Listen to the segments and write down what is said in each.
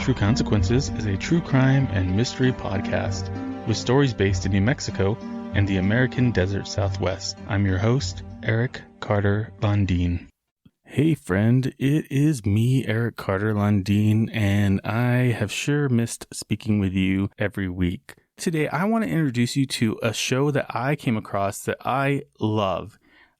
True Consequences is a true crime and mystery podcast with stories based in New Mexico and the American Desert Southwest. I'm your host, Eric Carter-Landin. Hey friend, it is me, Eric Carter-Landin, and I have sure missed speaking with you every week. Today, I want to introduce you to a show that I came across that I love.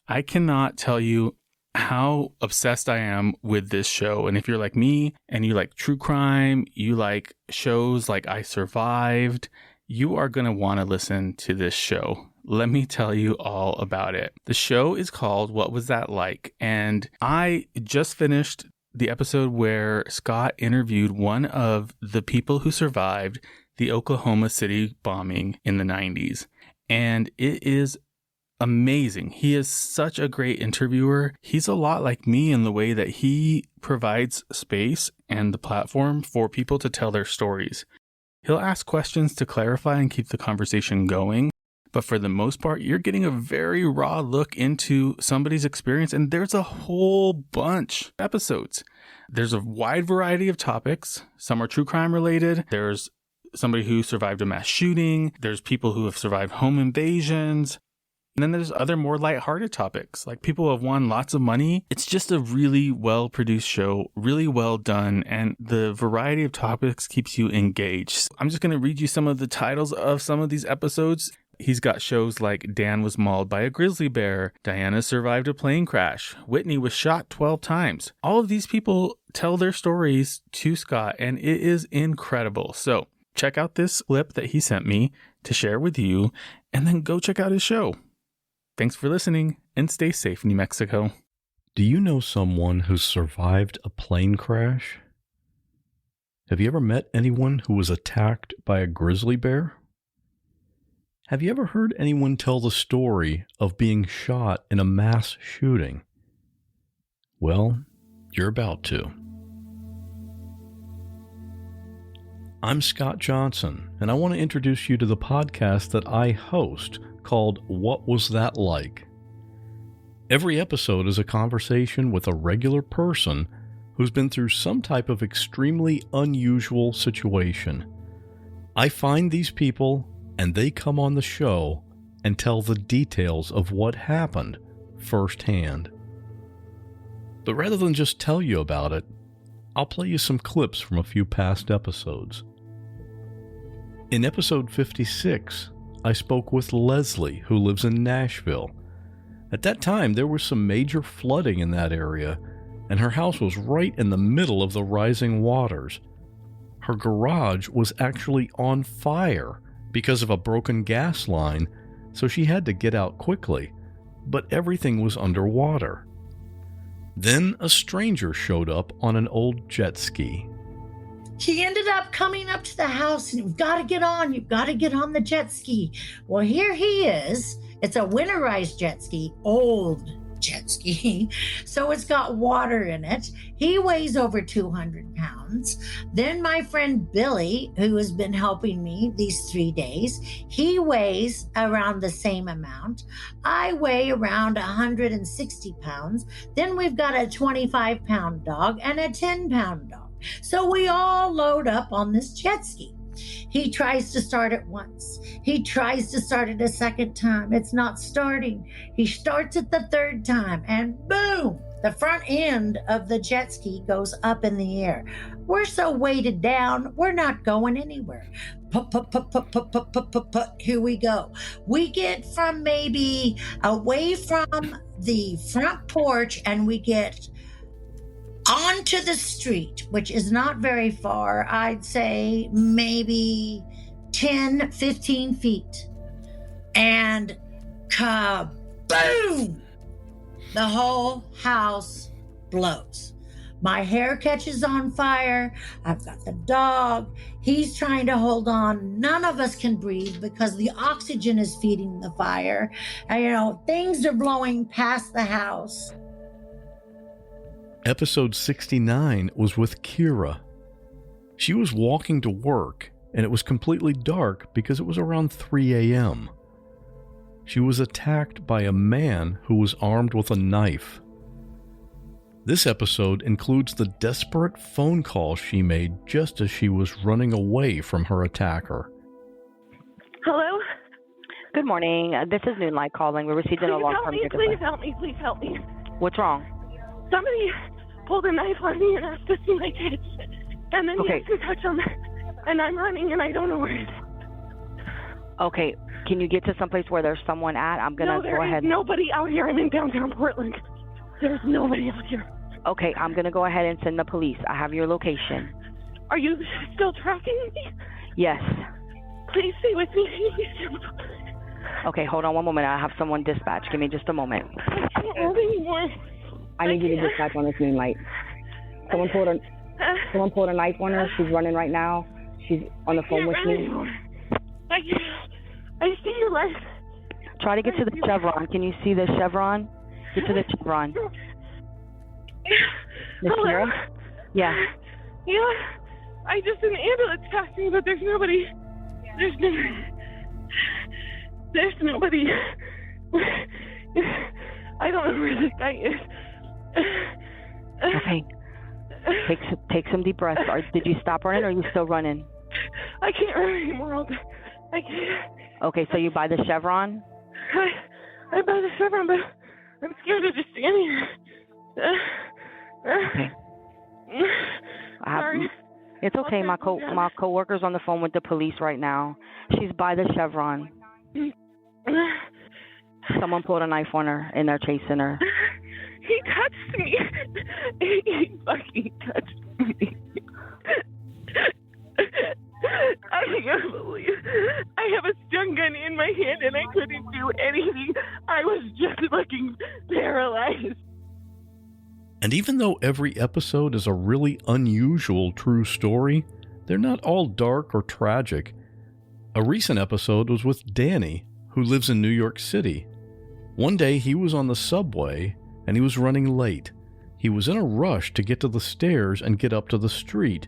I cannot tell you how obsessed I am with this show. And if you're like me and you like true crime, you like shows like I Survived, you are going to want to listen to this show. Let me tell you all about it. The show is called What Was That Like? And I just finished the episode where Scott interviewed one of the people who survived the Oklahoma City bombing in the 90s. And it is amazing. He is such a great interviewer. He's a lot like me in the way that he provides space and the platform for people to tell their stories. He'll ask questions to clarify and keep the conversation going. But for the most part, you're getting a very raw look into somebody's experience. And there's a whole bunch of episodes. There's a wide variety of topics. Some are true crime related. There's somebody who survived a mass shooting. There's people who have survived home invasions. And then there's other more lighthearted topics, like people who have won lots of money. It's just a really well-produced show, really well done, and the variety of topics keeps you engaged. I'm just going to read you some of the titles of some of these episodes. He's got shows like Dan was mauled by a grizzly bear, Diana survived a plane crash, Whitney was shot 12 times. All of these people tell their stories to Scott, and it is incredible. So check out this clip that he sent me to share with you, and then go check out his show. Thanks for listening, and stay safe, New Mexico. Do you know someone who survived a plane crash? Have you ever met anyone who was attacked by a grizzly bear? Have you ever heard anyone tell the story of being shot in a mass shooting? Well, you're about to. I'm Scott Johnson, and I want to introduce you to the podcast that I host called What Was That Like? Every episode is a conversation with a regular person who's been through some type of extremely unusual situation. I find these people and they come on the show and tell the details of what happened firsthand. But rather than just tell you about it, I'll play you some clips from a few past episodes. In episode 56, I spoke with Leslie, who lives in Nashville. At that time, there was some major flooding in that area, and her house was right in the middle of the rising waters. Her garage was actually on fire because of a broken gas line, so she had to get out quickly, but everything was underwater. Then a stranger showed up on an old jet ski. He ended up coming up to the house and you've got to get on the jet ski. Well, here he is. It's a winterized jet ski, old jet ski. So it's got water in it. He weighs over 200 pounds. Then my friend Billy, who has been helping me these 3 days, he weighs around the same amount. I weigh around 160 pounds. Then we've got a 25-pound dog and a 10-pound dog. So we all load up on this jet ski. He tries to start it once. He tries to start it a second time. It's not starting. He starts it the third time and boom, the front end of the jet ski goes up in the air. We're so weighted down, we're not going anywhere. Here we go. We get from maybe away from the front porch and we get onto the street, which is not very far. I'd say maybe 10, 15 feet. And kaboom! The whole house blows. My hair catches on fire. I've got the dog. He's trying to hold on. None of us can breathe because the oxygen is feeding the fire. And, things are blowing past the house. Episode 69 was with Kira. She was walking to work, and it was completely dark because it was around 3 a.m. She was attacked by a man who was armed with a knife. This episode includes the desperate phone call she made just as she was running away from her attacker. Hello? Good morning. This is Noonlight calling. We received an alarm from your device. Please help me. What's wrong? Somebody pulled a knife on me and asked to see my kids. And then he asked to touch them. And I'm running and I don't know where it is. Okay. Can you get to someplace where there's someone at? I'm going to go ahead. There's nobody out here. I'm in downtown Portland. There's nobody out here. Okay. I'm going to go ahead and send the police. I have your location. Are you still tracking me? Yes. Please stay with me. Okay. Hold on one moment. I have someone dispatch. Give me just a moment. I can't hold anymore. I need you to dispatch on this Moonlight. Someone pulled a knife on her. She's running right now. She's on the phone with me. I see your light. Try to get to the chevron. Can you see the chevron? Get to the chevron. Miss Kira? Yeah. Yeah. I just an ambulance passed me, but there's nobody. There's nobody. I don't know where this guy is. Okay. Take some deep breaths. Did you stop running or are you still running? I can't run anymore. I can't. Okay, so you by the chevron? I'm by the chevron, but I'm scared of just standing here. Okay. Sorry. It's okay. My coworker's on the phone with the police right now. She's by the chevron. Someone pulled a knife on her and they're chasing her. He touched me. He fucking touched me. I can't believe I have a stun gun in my hand and I couldn't do anything. I was just fucking paralyzed. And even though every episode is a really unusual true story, they're not all dark or tragic. A recent episode was with Danny, who lives in New York City. One day he was on the subway and he was running late. He was in a rush to get to the stairs and get up to the street.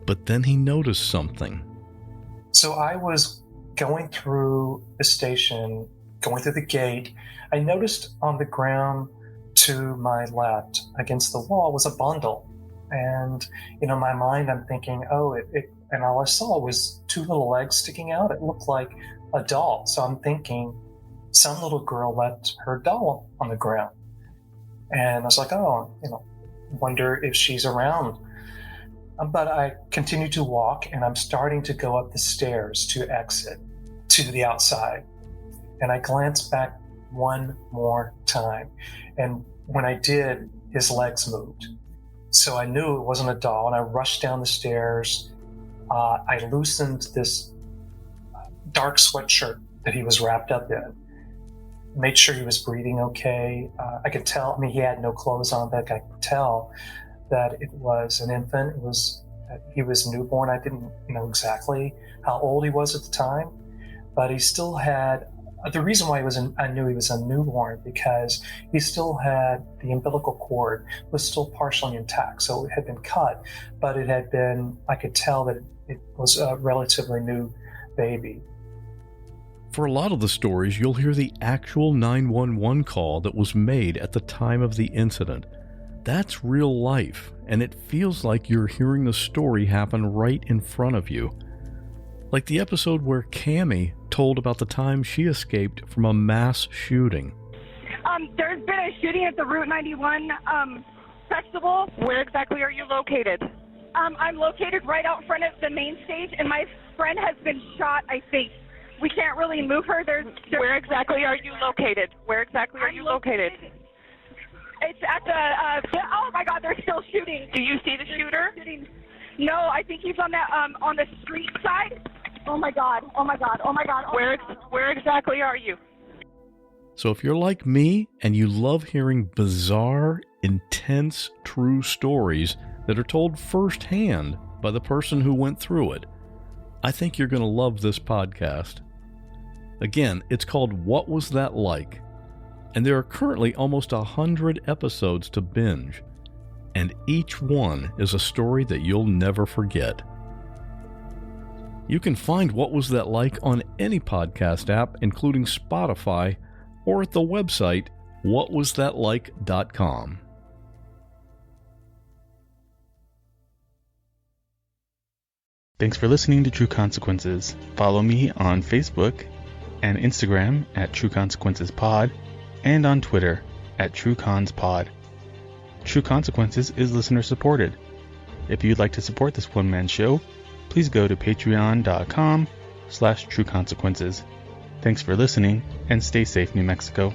But then he noticed something. So I was going through the station, going through the gate. I noticed on the ground to my left against the wall was a bundle. And, in my mind, I'm thinking, and all I saw was two little legs sticking out. It looked like a doll. So I'm thinking some little girl left her doll on the ground. And I was like, wonder if she's around. But I continue to walk and I'm starting to go up the stairs to exit to the outside. And I glanced back one more time. And when I did, his legs moved. So I knew it wasn't a doll and I rushed down the stairs. I loosened this dark sweatshirt that he was wrapped up in. Made sure he was breathing okay. I could tell, he had no clothes on, but I could tell that it was an infant. He was newborn. I didn't know exactly how old he was at the time, but he still had, the reason why I knew he was a newborn because he still had the umbilical cord was still partially intact. So it had been cut, but it had been, I could tell that it was a relatively new baby. For a lot of the stories, you'll hear the actual 911 call that was made at the time of the incident. That's real life, and it feels like you're hearing the story happen right in front of you. Like the episode where Cammie told about the time she escaped from a mass shooting. There's been a shooting at the Route 91 festival. Where exactly are you located? I'm located right out front of the main stage, and my friend has been shot, I think. We can't really move her. Where exactly are you located? Located? It's at the, oh my God, they're still shooting. Do you see the shooter? No, I think he's on the street side. Oh my God. Where exactly are you? So if you're like me and you love hearing bizarre, intense, true stories that are told firsthand by the person who went through it, I think you're going to love this podcast. Again, it's called What Was That Like? And there are currently almost 100 episodes to binge, and each one is a story that you'll never forget. You can find What Was That Like on any podcast app, including Spotify, or at the website whatwasthatlike.com. Thanks for listening to True Consequences. Follow me on Facebook and Instagram at True Consequences Pod and on Twitter at TrueConsPod. True Consequences is listener supported. If you'd like to support this one-man show, please go to patreon.com/trueconsequences. Thanks for listening, and stay safe, New Mexico.